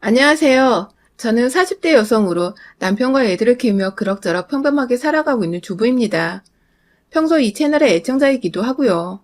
안녕하세요. 저는 40대 여성으로 남편과 애들을 키우며 그럭저럭 평범하게 살아가고 있는 주부입니다. 평소 이 채널의 애청자이기도 하고요.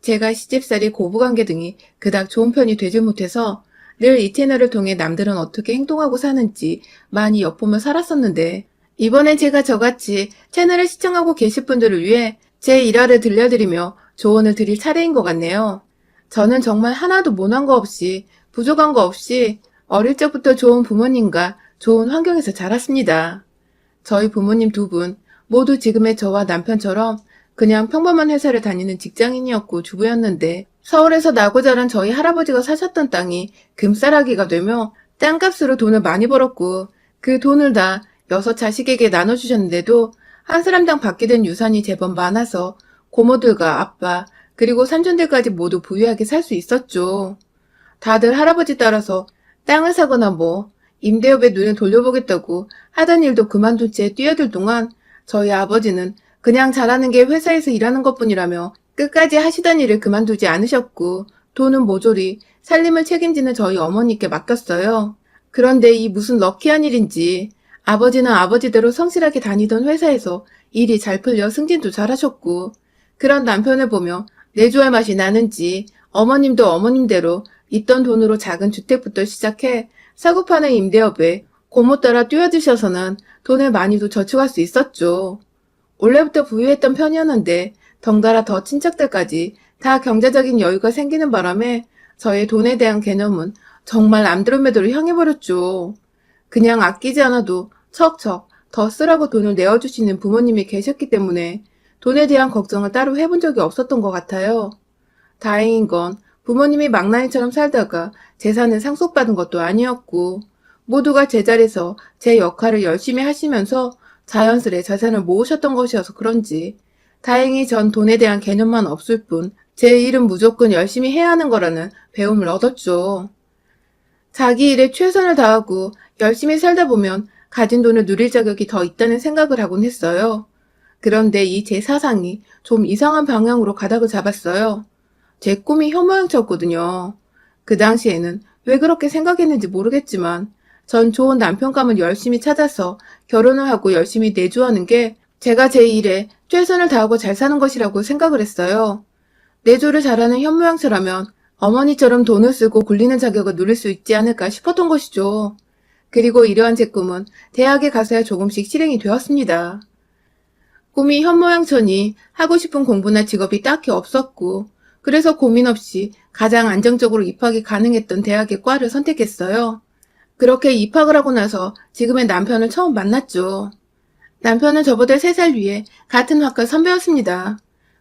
제가 시집살이 고부관계 등이 그닥 좋은 편이 되질 못해서 늘 이 채널을 통해 남들은 어떻게 행동하고 사는지 많이 엿보며 살았었는데, 이번엔 제가 저같이 채널을 시청하고 계실 분들을 위해 제 일화를 들려드리며 조언을 드릴 차례인 것 같네요. 저는 정말 하나도 모난 거 없이, 부족한 거 없이 어릴 적부터 좋은 부모님과 좋은 환경에서 자랐습니다. 저희 부모님 두 분 모두 지금의 저와 남편처럼 그냥 평범한 회사를 다니는 직장인이었고 주부였는데, 서울에서 나고 자란 저희 할아버지가 사셨던 땅이 금싸라기가 되며 땅값으로 돈을 많이 벌었고, 그 돈을 다 6자식에게 나눠주셨는데도 한 사람당 받게 된 유산이 제법 많아서 고모들과 아빠 그리고 삼촌들까지 모두 부유하게 살 수 있었죠. 다들 할아버지 따라서 땅을 사거나 임대업에 눈을 돌려보겠다고 하던 일도 그만둔 채 뛰어들 동안 저희 아버지는 그냥 잘하는 게 회사에서 일하는 것뿐이라며 끝까지 하시던 일을 그만두지 않으셨고, 돈은 모조리 살림을 책임지는 저희 어머니께 맡겼어요. 그런데 이 무슨 럭키한 일인지 아버지는 아버지대로 성실하게 다니던 회사에서 일이 잘 풀려 승진도 잘하셨고, 그런 남편을 보며 내조할 맛이 나는지 어머님도 어머님대로 있던 돈으로 작은 주택부터 시작해 사고 파는 임대업에 고모 따라 뛰어드셔서는 돈을 많이도 저축할 수 있었죠. 원래부터 부유했던 편이었는데 덩달아 더 친척들까지 다 경제적인 여유가 생기는 바람에 저의 돈에 대한 개념은 정말 안드로메다로 향해버렸죠. 그냥 아끼지 않아도 척척 더 쓰라고 돈을 내어주시는 부모님이 계셨기 때문에 돈에 대한 걱정을 따로 해본 적이 없었던 것 같아요. 다행인 건 부모님이 망나니처럼 살다가 재산을 상속받은 것도 아니었고, 모두가 제자리에서 제 역할을 열심히 하시면서 자연스레 재산을 모으셨던 것이어서 그런지 다행히 전 돈에 대한 개념만 없을 뿐 제 일은 무조건 열심히 해야 하는 거라는 배움을 얻었죠. 자기 일에 최선을 다하고 열심히 살다 보면 가진 돈을 누릴 자격이 더 있다는 생각을 하곤 했어요. 그런데 이 제 사상이 좀 이상한 방향으로 가닥을 잡았어요. 제 꿈이 현모양처였거든요. 그 당시에는 왜 그렇게 생각했는지 모르겠지만 전 좋은 남편감을 열심히 찾아서 결혼을 하고 열심히 내조하는 게 제가 제 일에 최선을 다하고 잘 사는 것이라고 생각을 했어요. 내조를 잘하는 현모양처라면 어머니처럼 돈을 쓰고 굴리는 자격을 누릴 수 있지 않을까 싶었던 것이죠. 그리고 이러한 제 꿈은 대학에 가서야 조금씩 실행이 되었습니다. 꿈이 현모양처니 하고 싶은 공부나 직업이 딱히 없었고, 그래서 고민 없이 가장 안정적으로 입학이 가능했던 대학의 과를 선택했어요. 그렇게 입학을 하고 나서 지금의 남편을 처음 만났죠. 남편은 저보다 3살 위에 같은 학과 선배였습니다.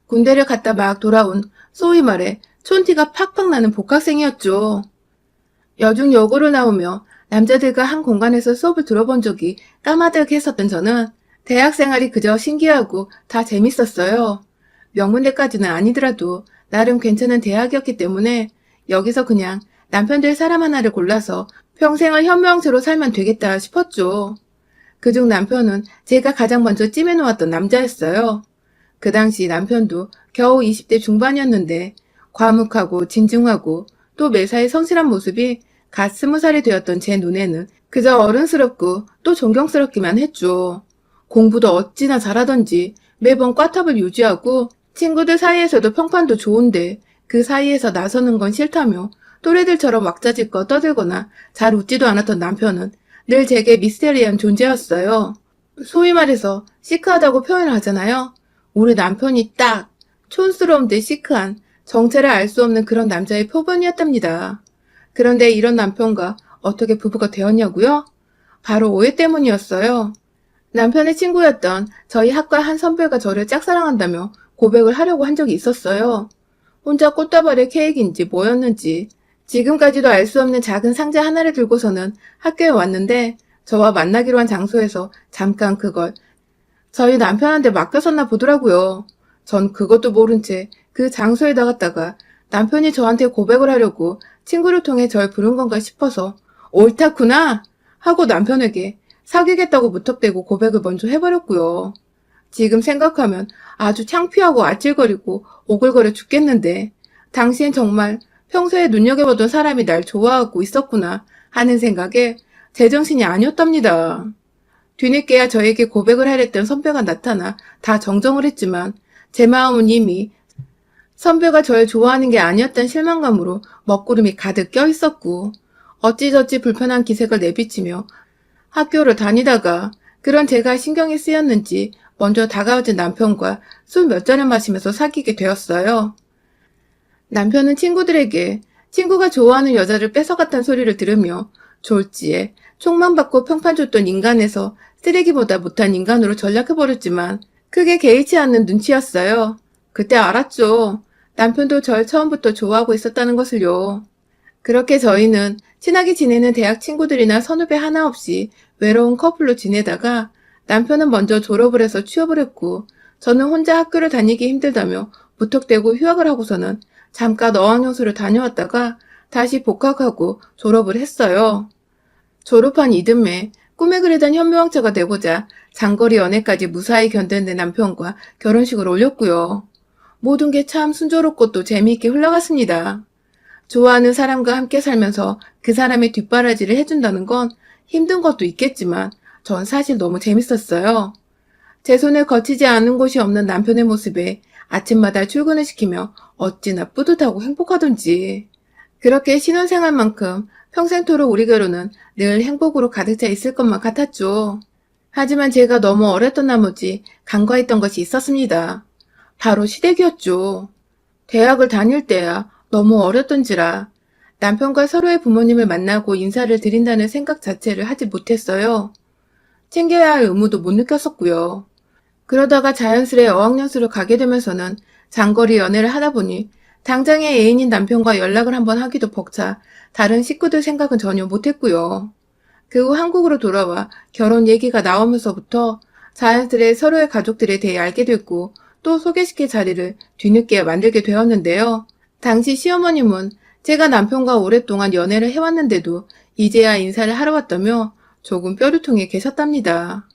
군대를 갔다 막 돌아온 소위 말해 촌티가 팍팍 나는 복학생이었죠. 여중 여고를 나오며 남자들과 한 공간에서 수업을 들어본 적이 까마득 했었던 저는 대학 생활이 그저 신기하고 다 재밌었어요. 명문대까지는 아니더라도 나름 괜찮은 대학이었기 때문에 여기서 그냥 남편 될 사람 하나를 골라서 평생을 현모양처로 살면 되겠다 싶었죠. 그중 남편은 제가 가장 먼저 찜해놓았던 남자였어요. 그 당시 남편도 겨우 20대 중반이었는데 과묵하고 진중하고 또 매사에 성실한 모습이 갓 20살이 되었던 제 눈에는 그저 어른스럽고 또 존경스럽기만 했죠. 공부도 어찌나 잘하던지 매번 꽈탑을 유지하고 친구들 사이에서도 평판도 좋은데 그 사이에서 나서는 건 싫다며 또래들처럼 왁자지껄 떠들거나 잘 웃지도 않았던 남편은 늘 제게 미스테리한 존재였어요. 소위 말해서 시크하다고 표현을 하잖아요. 우리 남편이 딱 촌스러운데 시크한 정체를 알 수 없는 그런 남자의 표본이었답니다. 그런데 이런 남편과 어떻게 부부가 되었냐고요? 바로 오해 때문이었어요. 남편의 친구였던 저희 학과 한 선배가 저를 짝사랑한다며 고백을 하려고 한 적이 있었어요. 혼자 꽃다발의 케이크인지 뭐였는지 지금까지도 알 수 없는 작은 상자 하나를 들고서는 학교에 왔는데 저와 만나기로 한 장소에서 잠깐 그걸 저희 남편한테 맡겼었나 보더라고요. 전 그것도 모른 채 그 장소에 나갔다가 남편이 저한테 고백을 하려고 친구를 통해 절 부른 건가 싶어서 옳다구나 하고 남편에게 사귀겠다고 무턱대고 고백을 먼저 해버렸고요. 지금 생각하면 아주 창피하고 아찔거리고 오글거려 죽겠는데 당시엔 정말 평소에 눈여겨보던 사람이 날 좋아하고 있었구나 하는 생각에 제정신이 아니었답니다. 뒤늦게야 저에게 고백을 하랬던 선배가 나타나 다 정정을 했지만 제 마음은 이미 선배가 저를 좋아하는 게 아니었던 실망감으로 먹구름이 가득 껴있었고 어찌저찌 불편한 기색을 내비치며 학교를 다니다가 그런 제가 신경이 쓰였는지 먼저 다가오진 남편과 술 몇 잔을 마시면서 사귀게 되었어요. 남편은 친구들에게 친구가 좋아하는 여자를 뺏어갔다는 소리를 들으며 졸지에 총만 받고 평판 줬던 인간에서 쓰레기보다 못한 인간으로 전락해버렸지만 크게 개의치 않는 눈치였어요. 그때 알았죠. 남편도 절 처음부터 좋아하고 있었다는 것을요. 그렇게 저희는 친하게 지내는 대학 친구들이나 선후배 하나 없이 외로운 커플로 지내다가 남편은 먼저 졸업을 해서 취업을 했고 저는 혼자 학교를 다니기 힘들다며 무턱대고 휴학을 하고서는 잠깐 어학연수를 다녀왔다가 다시 복학하고 졸업을 했어요. 졸업한 이듬해 꿈에 그리던 현모양처가 되고자 장거리 연애까지 무사히 견뎌낸 남편과 결혼식을 올렸고요. 모든 게 참 순조롭고 또 재미있게 흘러갔습니다. 좋아하는 사람과 함께 살면서 그 사람의 뒷바라지를 해준다는 건 힘든 것도 있겠지만 전 사실 너무 재밌었어요. 제 손을 거치지 않은 곳이 없는 남편의 모습에 아침마다 출근을 시키며 어찌나 뿌듯하고 행복하던지. 그렇게 신혼생활만큼 평생토록 우리 결혼은 늘 행복으로 가득 차 있을 것만 같았죠. 하지만 제가 너무 어렸던 나머지 간과했던 것이 있었습니다. 바로 시댁이었죠. 대학을 다닐 때야 너무 어렸던지라 남편과 서로의 부모님을 만나고 인사를 드린다는 생각 자체를 하지 못했어요. 챙겨야 할 의무도 못 느꼈었고요. 그러다가 자연스레 어학연수를 가게 되면서는 장거리 연애를 하다 보니 당장의 애인인 남편과 연락을 한번 하기도 벅차 다른 식구들 생각은 전혀 못했고요. 그 후 한국으로 돌아와 결혼 얘기가 나오면서부터 자연스레 서로의 가족들에 대해 알게 됐고 또 소개시킬 자리를 뒤늦게 만들게 되었는데요. 당시 시어머님은 제가 남편과 오랫동안 연애를 해왔는데도 이제야 인사를 하러 왔다며 조금 뼈류통에 계셨답니다.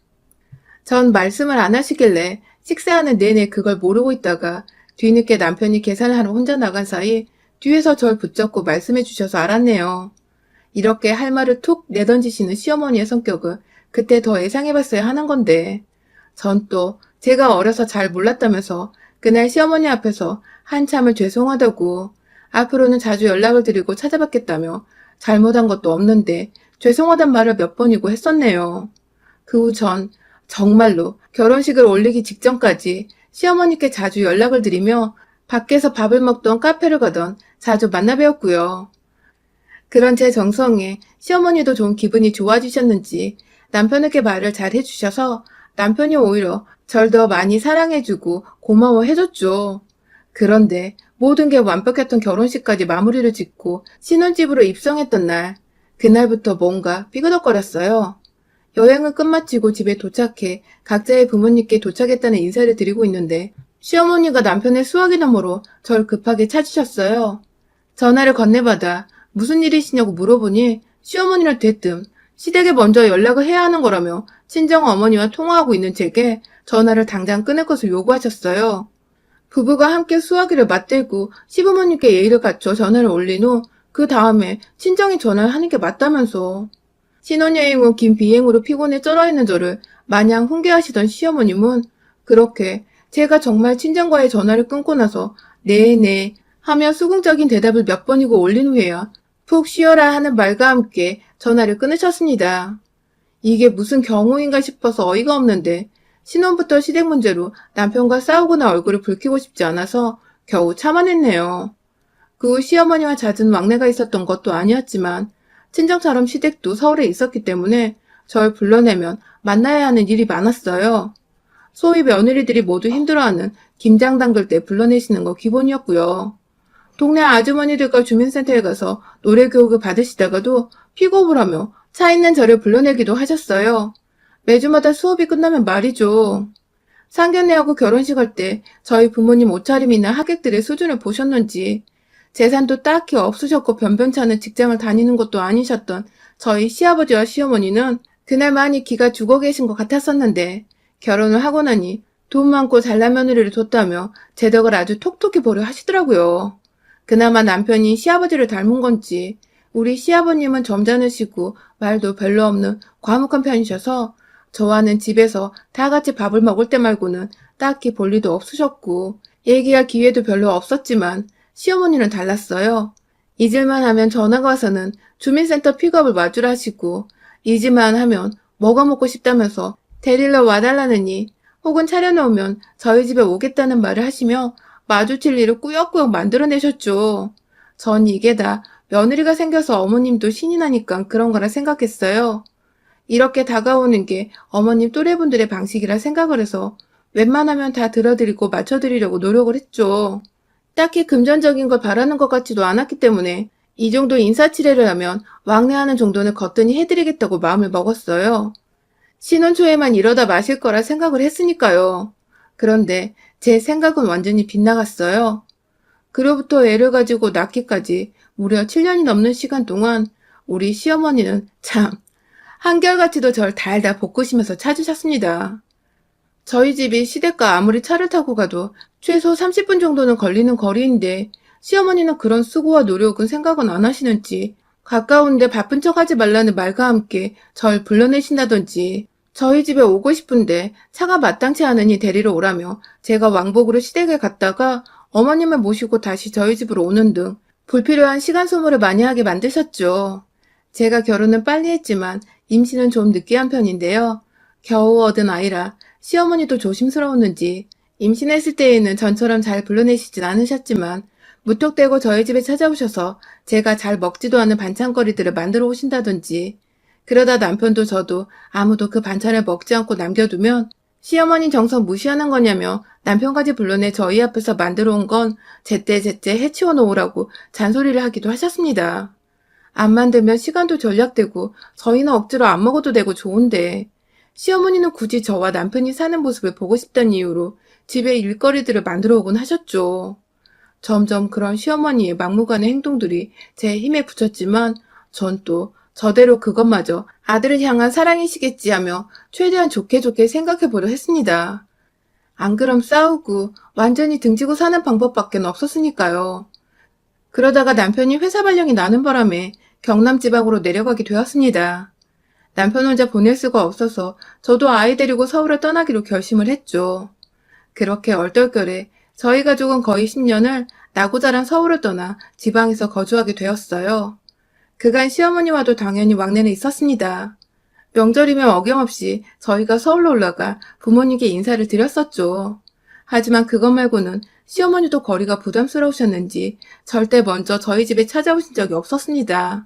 전 말씀을 안 하시길래 식사하는 내내 그걸 모르고 있다가 뒤늦게 남편이 계산을 하러 혼자 나간 사이 뒤에서 절 붙잡고 말씀해 주셔서 알았네요. 이렇게 할 말을 툭 내던지시는 시어머니의 성격은 그때 더 예상해봤어야 하는 건데 전 또 제가 어려서 잘 몰랐다면서 그날 시어머니 앞에서 한참을 죄송하다고 앞으로는 자주 연락을 드리고 찾아뵙겠다며 잘못한 것도 없는데 죄송하단 말을 몇 번이고 했었네요. 그 후 전 정말로 결혼식을 올리기 직전까지 시어머니께 자주 연락을 드리며 밖에서 밥을 먹던 카페를 가던 자주 만나 뵈었고요. 그런 제 정성에 시어머니도 좀 기분이 좋아지셨는지 남편에게 말을 잘 해주셔서 남편이 오히려 절 더 많이 사랑해주고 고마워해줬죠. 그런데 모든 게 완벽했던 결혼식까지 마무리를 짓고 신혼집으로 입성했던 날, 그날부터 뭔가 삐그덕거렸어요. 여행은 끝마치고 집에 도착해 각자의 부모님께 도착했다는 인사를 드리고 있는데 시어머니가 남편의 수화기 너머로 절 급하게 찾으셨어요. 전화를 건네받아 무슨 일이시냐고 물어보니 시어머니는 대뜸 시댁에 먼저 연락을 해야 하는 거라며 친정어머니와 통화하고 있는 제게 전화를 당장 끊을 것을 요구하셨어요. 부부가 함께 수화기를 맞들고 시부모님께 예의를 갖춰 전화를 올린 후 그 다음에 친정이 전화를 하는 게 맞다면서. 신혼여행 후 긴 비행으로 피곤해 쩔어있는 저를 마냥 훈계하시던 시어머님은 그렇게 제가 정말 친정과의 전화를 끊고 나서 네네 하며 수긍적인 대답을 몇 번이고 올린 후에야 푹 쉬어라 하는 말과 함께 전화를 끊으셨습니다. 이게 무슨 경우인가 싶어서 어이가 없는데 신혼부터 시댁 문제로 남편과 싸우거나 얼굴을 붉히고 싶지 않아서 겨우 참아냈네요. 그 후 시어머니와 잦은 왕래가 있었던 것도 아니었지만 친정처럼 시댁도 서울에 있었기 때문에 절 불러내면 만나야 하는 일이 많았어요. 소위 며느리들이 모두 힘들어하는 김장 담글 때 불러내시는 거 기본이었고요. 동네 아주머니들과 주민센터에 가서 노래 교육을 받으시다가도 픽업을 하며 차 있는 저를 불러내기도 하셨어요. 매주마다 수업이 끝나면 말이죠. 상견례하고 결혼식 할 때 저희 부모님 옷차림이나 하객들의 수준을 보셨는지 재산도 딱히 없으셨고 변변치 않은 직장을 다니는 것도 아니셨던 저희 시아버지와 시어머니는 그날 많이 기가 죽어 계신 것 같았었는데 결혼을 하고 나니 돈 많고 잘난 며느리를 뒀다며 제 덕을 아주 톡톡히 보려 하시더라고요. 그나마 남편이 시아버지를 닮은 건지 우리 시아버님은 점잖으시고 말도 별로 없는 과묵한 편이셔서 저와는 집에서 다 같이 밥을 먹을 때 말고는 딱히 볼 일도 없으셨고 얘기할 기회도 별로 없었지만 시어머니는 달랐어요. 잊을만 하면 전화가 와서는 주민센터 픽업을 마주라 하시고 잊을만 하면 뭐가 먹고 싶다면서 데리러 와달라느니 혹은 차려놓으면 저희 집에 오겠다는 말을 하시며 마주칠 일을 꾸역꾸역 만들어내셨죠. 전 이게 다 며느리가 생겨서 어머님도 신이 나니까 그런 거라 생각했어요. 이렇게 다가오는 게 어머님 또래분들의 방식이라 생각을 해서 웬만하면 다 들어드리고 맞춰드리려고 노력을 했죠. 딱히 금전적인 걸 바라는 것 같지도 않았기 때문에 이 정도 인사치레를 하면 왕래하는 정도는 거뜬히 해드리겠다고 마음을 먹었어요. 신혼 초에만 이러다 마실 거라 생각을 했으니까요. 그런데 제 생각은 완전히 빗나갔어요. 그로부터 애를 가지고 낳기까지 무려 7년이 넘는 시간 동안 우리 시어머니는 참 한결같이도 절 달달 볶으시면서 찾으셨습니다. 저희 집이 시댁과 아무리 차를 타고 가도 최소 30분 정도는 걸리는 거리인데 시어머니는 그런 수고와 노력은 생각은 안 하시는지 가까운데 바쁜 척 하지 말라는 말과 함께 절 불러내신다든지 저희 집에 오고 싶은데 차가 마땅치 않으니 데리러 오라며 제가 왕복으로 시댁에 갔다가 어머님을 모시고 다시 저희 집으로 오는 등 불필요한 시간 소모를 많이 하게 만드셨죠. 제가 결혼은 빨리 했지만 임신은 좀 늦게 한 편인데요. 겨우 얻은 아이라 시어머니도 조심스러웠는지 임신했을 때에는 전처럼 잘 불러내시진 않으셨지만 무턱대고 저희 집에 찾아오셔서 제가 잘 먹지도 않은 반찬거리들을 만들어 오신다든지 그러다 남편도 저도 아무도 그 반찬을 먹지 않고 남겨두면 시어머니 정성 무시하는 거냐며 남편까지 불러내 저희 앞에서 만들어 온 건 제때제때 해치워 놓으라고 잔소리를 하기도 하셨습니다. 안 만들면 시간도 절약되고 저희는 억지로 안 먹어도 되고 좋은데 시어머니는 굳이 저와 남편이 사는 모습을 보고 싶다는 이유로 집에 일거리들을 만들어 오곤 하셨죠. 점점 그런 시어머니의 막무가내 행동들이 제 힘에 붙였지만 전 또 저대로 그것마저 아들을 향한 사랑이시겠지 하며 최대한 좋게 생각해보려 했습니다. 안 그럼 싸우고 완전히 등지고 사는 방법밖에 없었으니까요. 그러다가 남편이 회사 발령이 나는 바람에 경남 지방으로 내려가게 되었습니다. 남편 혼자 보낼 수가 없어서 저도 아이 데리고 서울을 떠나기로 결심을 했죠. 그렇게 얼떨결에 저희 가족은 거의 10년을 나고 자란 서울을 떠나 지방에서 거주하게 되었어요. 그간 시어머니와도 당연히 왕래는 있었습니다. 명절이면 어김없이 저희가 서울로 올라가 부모님께 인사를 드렸었죠. 하지만 그것 말고는 시어머니도 거리가 부담스러우셨는지 절대 먼저 저희 집에 찾아오신 적이 없었습니다.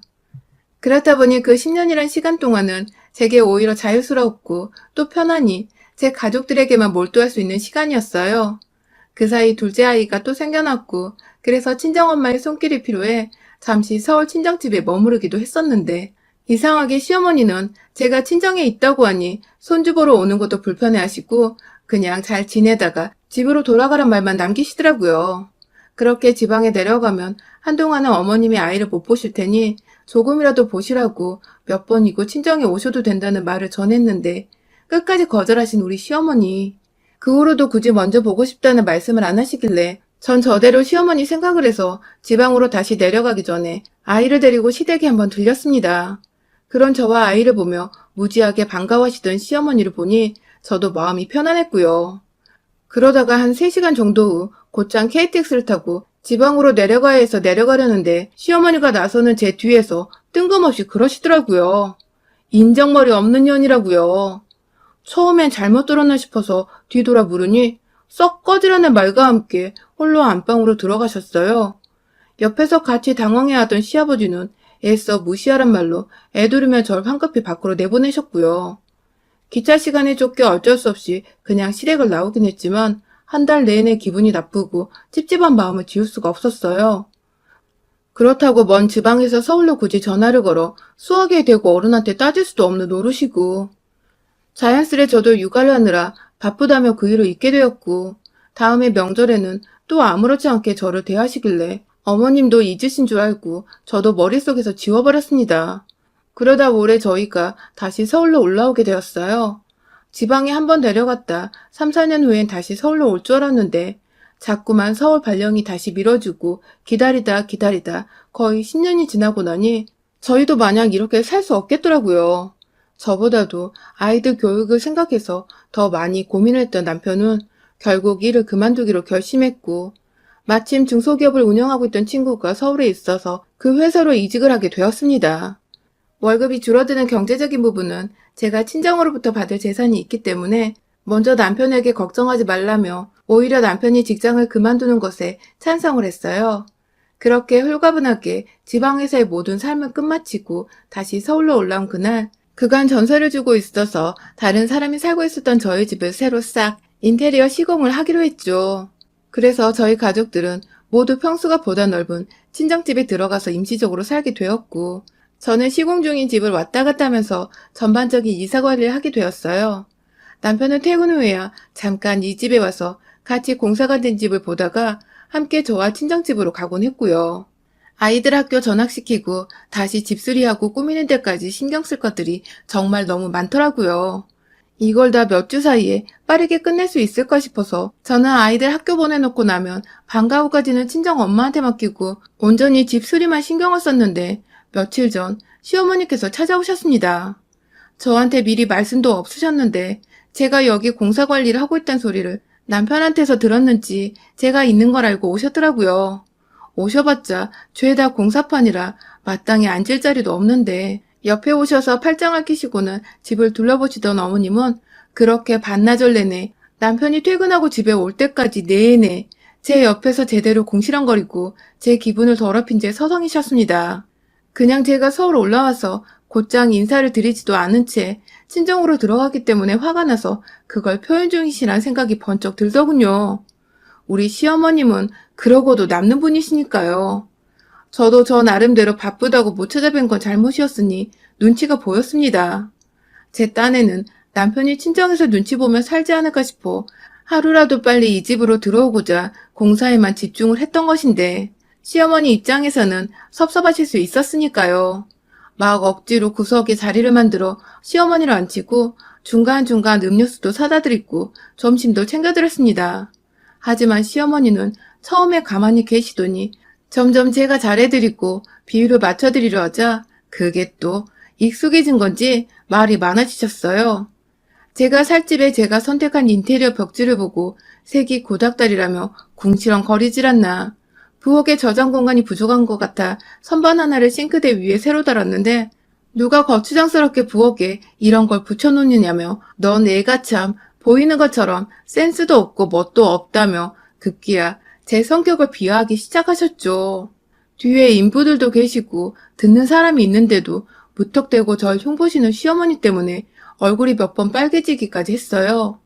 그렇다 보니 그 10년이란 시간 동안은 제게 오히려 자유스러웠고 또 편안히 제 가족들에게만 몰두할 수 있는 시간이었어요. 그 사이 둘째 아이가 또 생겨났고 그래서 친정엄마의 손길이 필요해 잠시 서울 친정집에 머무르기도 했었는데 이상하게 시어머니는 제가 친정에 있다고 하니 손주 보러 오는 것도 불편해하시고 그냥 잘 지내다가 집으로 돌아가란 말만 남기시더라고요. 그렇게 지방에 내려가면 한동안은 어머님이 아이를 못 보실 테니 조금이라도 보시라고 몇 번이고 친정에 오셔도 된다는 말을 전했는데 끝까지 거절하신 우리 시어머니. 그 후로도 굳이 먼저 보고 싶다는 말씀을 안 하시길래 전 저대로 시어머니 생각을 해서 지방으로 다시 내려가기 전에 아이를 데리고 시댁에 한번 들렸습니다. 그런 저와 아이를 보며 무지하게 반가워하시던 시어머니를 보니 저도 마음이 편안했고요. 그러다가 한 3시간 정도 후 곧장 KTX를 타고 지방으로 내려가야 해서 내려가려는데 시어머니가 나서는 제 뒤에서 뜬금없이 그러시더라고요. 인정머리 없는 년이라고요. 처음엔 잘못 들었나 싶어서 뒤돌아 물으니 썩 꺼지라는 말과 함께 홀로 안방으로 들어가셨어요. 옆에서 같이 당황해하던 시아버지는 애써 무시하란 말로 애두르며 절 황급히 밖으로 내보내셨고요. 기차 시간에 쫓겨 어쩔 수 없이 그냥 시댁을 나오긴 했지만 한 달 내내 기분이 나쁘고 찝찝한 마음을 지울 수가 없었어요. 그렇다고 먼 지방에서 서울로 굳이 전화를 걸어 수학에 대고 어른한테 따질 수도 없는 노릇이고 자연스레 저도 육아를 하느라 바쁘다며 그 일을 잊게 되었고 다음에 명절에는 또 아무렇지 않게 저를 대하시길래 어머님도 잊으신 줄 알고 저도 머릿속에서 지워버렸습니다. 그러다 올해 저희가 다시 서울로 올라오게 되었어요. 지방에 한번 내려갔다 3, 4년 후엔 다시 서울로 올 줄 알았는데 자꾸만 서울 발령이 다시 미뤄지고 기다리다 거의 10년이 지나고 나니 저희도 마냥 이렇게 살 수 없겠더라고요. 저보다도 아이들 교육을 생각해서 더 많이 고민을 했던 남편은 결국 일을 그만두기로 결심했고, 마침 중소기업을 운영하고 있던 친구가 서울에 있어서 그 회사로 이직을 하게 되었습니다. 월급이 줄어드는 경제적인 부분은 제가 친정으로부터 받을 재산이 있기 때문에 먼저 남편에게 걱정하지 말라며 오히려 남편이 직장을 그만두는 것에 찬성을 했어요. 그렇게 홀가분하게 지방회사의 모든 삶을 끝마치고 다시 서울로 올라온 그날, 그간 전세를 주고 있어서 다른 사람이 살고 있었던 저희 집을 새로 싹 인테리어 시공을 하기로 했죠. 그래서 저희 가족들은 모두 평수가 보다 넓은 친정집에 들어가서 임시적으로 살게 되었고, 저는 시공 중인 집을 왔다 갔다 하면서 전반적인 이사 관리를 하게 되었어요. 남편은 퇴근 후에야 잠깐 이 집에 와서 같이 공사가 된 집을 보다가 함께 저와 친정집으로 가곤 했고요. 아이들 학교 전학시키고 다시 집수리하고 꾸미는 데까지 신경 쓸 것들이 정말 너무 많더라고요. 이걸 다 몇 주 사이에 빠르게 끝낼 수 있을까 싶어서 저는 아이들 학교 보내놓고 나면 방과 후까지는 친정 엄마한테 맡기고 온전히 집수리만 신경을 썼는데 며칠 전 시어머니께서 찾아오셨습니다. 저한테 미리 말씀도 없으셨는데 제가 여기 공사 관리를 하고 있다는 소리를 남편한테서 들었는지 제가 있는 걸 알고 오셨더라고요. 오셔봤자 죄다 공사판이라 마땅히 앉을 자리도 없는데 옆에 오셔서 팔짱을 끼시고는 집을 둘러보시던 어머님은 그렇게 반나절 내내 남편이 퇴근하고 집에 올 때까지 내내 제 옆에서 제대로 궁시렁거리고 제 기분을 더럽힌 채 서성이셨습니다. 그냥 제가 서울 올라와서 곧장 인사를 드리지도 않은 채 친정으로 들어갔기 때문에 화가 나서 그걸 표현 중이시란 생각이 번쩍 들더군요. 우리 시어머님은 그러고도 남는 분이시니까요. 저도 저 나름대로 바쁘다고 못 찾아뵌 건 잘못이었으니 눈치가 보였습니다. 제 딴에는 남편이 친정에서 눈치 보며 살지 않을까 싶어 하루라도 빨리 이 집으로 들어오고자 공사에만 집중을 했던 것인데 시어머니 입장에서는 섭섭하실 수 있었으니까요. 막 억지로 구석에 자리를 만들어 시어머니를 앉히고 중간중간 음료수도 사다 드리고 점심도 챙겨드렸습니다. 하지만 시어머니는 처음에 가만히 계시더니 점점 제가 잘해드리고 비율을 맞춰드리려 하자 그게 또 익숙해진 건지 말이 많아지셨어요. 제가 살 집에 제가 선택한 인테리어 벽지를 보고 색이 고닥다리라며 궁시렁거리질 않나. 부엌에 저장 공간이 부족한 것 같아 선반 하나를 싱크대 위에 새로 달았는데 누가 거추장스럽게 부엌에 이런 걸 붙여놓느냐며 넌 애가 참 보이는 것처럼 센스도 없고 멋도 없다며 급기야 제 성격을 비하하기 시작하셨죠. 뒤에 인부들도 계시고 듣는 사람이 있는데도 무턱대고 절 흉보시는 시어머니 때문에 얼굴이 몇 번 빨개지기까지 했어요.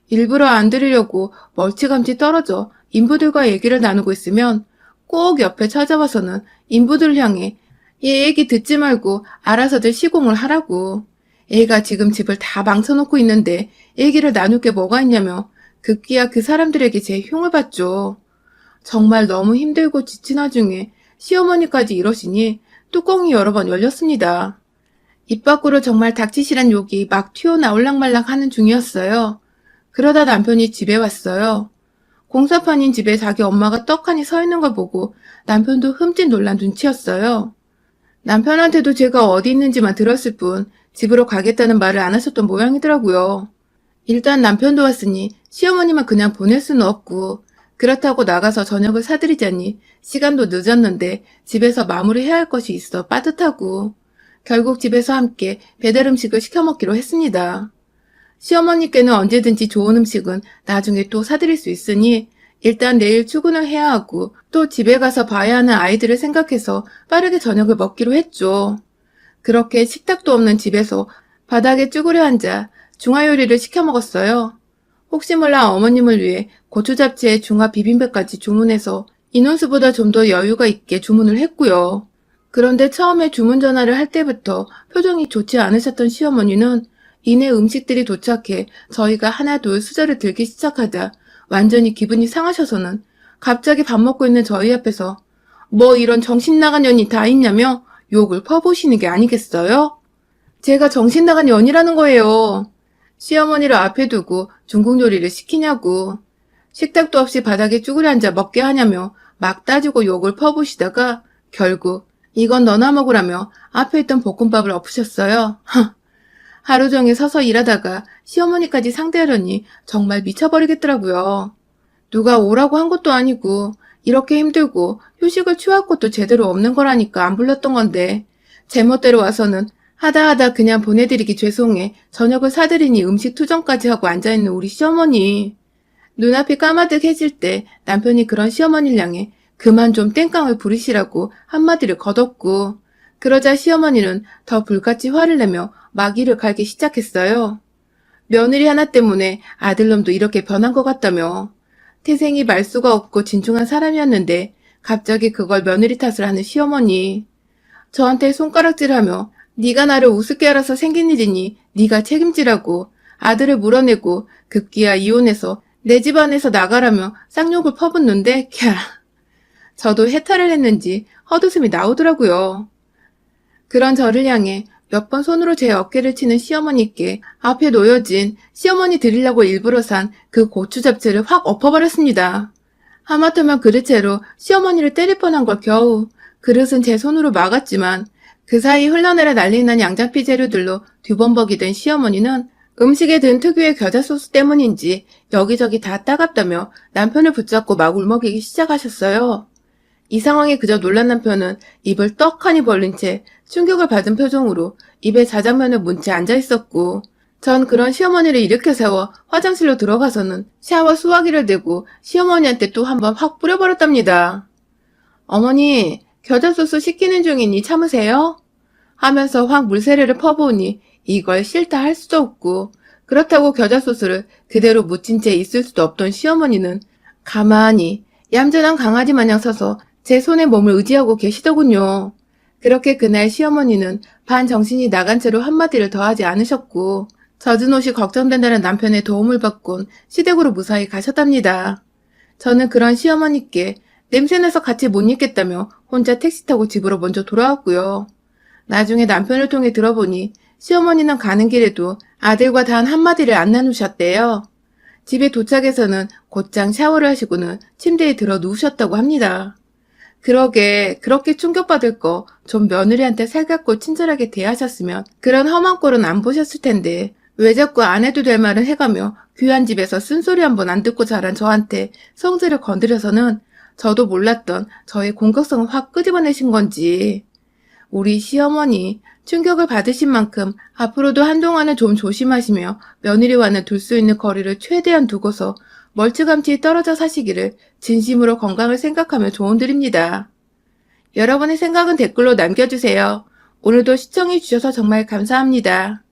일부러 안 들으려고 멀찌감치 떨어져 인부들과 얘기를 나누고 있으면 꼭 옆에 찾아와서는 인부들을 향해 얘 얘기 듣지 말고 알아서들 시공을 하라고. 애가 지금 집을 다 망쳐놓고 있는데 얘기를 나눌 게 뭐가 있냐며 급기야 그 사람들에게 제 흉을 봤죠. 정말 너무 힘들고 지친 와중에 시어머니까지 이러시니 뚜껑이 여러 번 열렸습니다. 입 밖으로 정말 닥치시란 욕이 막 튀어나올랑말랑 하는 중이었어요. 그러다 남편이 집에 왔어요. 공사판인 집에 자기 엄마가 떡하니 서 있는 걸 보고 남편도 흠칫 놀란 눈치였어요. 남편한테도 제가 어디 있는지만 들었을 뿐 집으로 가겠다는 말을 안 하셨던 모양이더라고요. 일단 남편도 왔으니 시어머니만 그냥 보낼 수는 없고 그렇다고 나가서 저녁을 사드리자니 시간도 늦었는데 집에서 마무리해야 할 것이 있어 빠듯하고 결국 집에서 함께 배달 음식을 시켜 먹기로 했습니다. 시어머니께는 언제든지 좋은 음식은 나중에 또 사드릴 수 있으니 일단 내일 출근을 해야 하고 또 집에 가서 봐야 하는 아이들을 생각해서 빠르게 저녁을 먹기로 했죠. 그렇게 식탁도 없는 집에서 바닥에 쭈그려 앉아 중화요리를 시켜 먹었어요. 혹시 몰라 어머님을 위해 고추 잡채에 중화 비빔밥까지 주문해서 인원수보다 좀 더 여유가 있게 주문을 했고요. 그런데 처음에 주문 전화를 할 때부터 표정이 좋지 않으셨던 시어머니는 이내 음식들이 도착해 저희가 하나둘 수저를 들기 시작하자 완전히 기분이 상하셔서는 갑자기 밥 먹고 있는 저희 앞에서 뭐 이런 정신 나간 년이 다 있냐며 욕을 퍼부으시는 게 아니겠어요? 제가 정신 나간 년이라는 거예요. 시어머니를 앞에 두고 중국 요리를 시키냐고. 식탁도 없이 바닥에 쭈그려 앉아 먹게 하냐며 막 따지고 욕을 퍼부으시다가 결국 이건 너나 먹으라며 앞에 있던 볶음밥을 엎으셨어요. 하루 종일 서서 일하다가 시어머니까지 상대하려니 정말 미쳐버리겠더라고요. 누가 오라고 한 것도 아니고 이렇게 힘들고 휴식을 취할 것도 제대로 없는 거라니까 안 불렀던 건데 제멋대로 와서는 하다 그냥 보내드리기 죄송해 저녁을 사드리니 음식 투정까지 하고 앉아있는 우리 시어머니. 눈앞이 까마득해질 때 남편이 그런 시어머니를 향해 그만 좀 땡깡을 부리시라고 한마디를 거뒀고 그러자 시어머니는 더 불같이 화를 내며 마기를 갈기 시작했어요. 며느리 하나 때문에 아들놈도 이렇게 변한 것 같다며. 태생이 말수가 없고 진중한 사람이었는데 갑자기 그걸 며느리 탓을 하는 시어머니. 저한테 손가락질하며 네가 나를 우습게 알아서 생긴 일이니 네가 책임지라고 아들을 물어내고 급기야 이혼해서 내 집안에서 나가라며 쌍욕을 퍼붓는데 캬. 저도 해탈을 했는지 헛웃음이 나오더라고요. 그런 저를 향해 몇 번 손으로 제 어깨를 치는 시어머니께 앞에 놓여진 시어머니 드리려고 일부러 산 그 고추 잡채를 확 엎어버렸습니다. 하마터면 그릇채로 시어머니를 때릴 뻔한 걸 겨우. 그릇은 제 손으로 막았지만 그 사이 흘러내려 난리난 양장피 재료들로 뒤범벅이 된 시어머니는 음식에 든 특유의 겨자 소스 때문인지 여기저기 다 따갑다며 남편을 붙잡고 막 울먹이기 시작하셨어요. 이 상황에 그저 놀란 남편은 입을 떡하니 벌린 채 충격을 받은 표정으로 입에 자장면을 문 채 앉아있었고 전 그런 시어머니를 일으켜 세워 화장실로 들어가서는 샤워 수화기를 대고 시어머니한테 또 한 번 확 뿌려버렸답니다. 어머니, 겨자소스 식히는 중이니 참으세요? 하면서 확 물세례를 퍼부으니 이걸 싫다 할 수도 없고 그렇다고 겨자소스를 그대로 묻힌 채 있을 수도 없던 시어머니는 가만히 얌전한 강아지 마냥 서서 제 손에 몸을 의지하고 계시더군요. 그렇게 그날 시어머니는 반정신이 나간 채로 한마디를 더 하지 않으셨고 젖은 옷이 걱정된다는 남편의 도움을 받곤 시댁으로 무사히 가셨답니다. 저는 그런 시어머니께 냄새나서 같이 못 있겠다며 혼자 택시 타고 집으로 먼저 돌아왔고요. 나중에 남편을 통해 들어보니 시어머니는 가는 길에도 아들과 단 한마디를 안 나누셨대요. 집에 도착해서는 곧장 샤워를 하시고는 침대에 들어 누우셨다고 합니다. 그러게 그렇게 충격받을 거 좀 며느리한테 살갑고 친절하게 대하셨으면 그런 험한 꼴은 안 보셨을 텐데 왜 자꾸 안 해도 될 말을 해가며 귀한 집에서 쓴소리 한 번 안 듣고 자란 저한테 성질을 건드려서는 저도 몰랐던 저의 공격성을 확 끄집어내신 건지. 우리 시어머니 충격을 받으신 만큼 앞으로도 한동안은 좀 조심하시며 며느리와는 둘 수 있는 거리를 최대한 두고서 멀찌감치 떨어져 사시기를 진심으로 건강을 생각하며 조언드립니다. 여러분의 생각은 댓글로 남겨주세요. 오늘도 시청해주셔서 정말 감사합니다.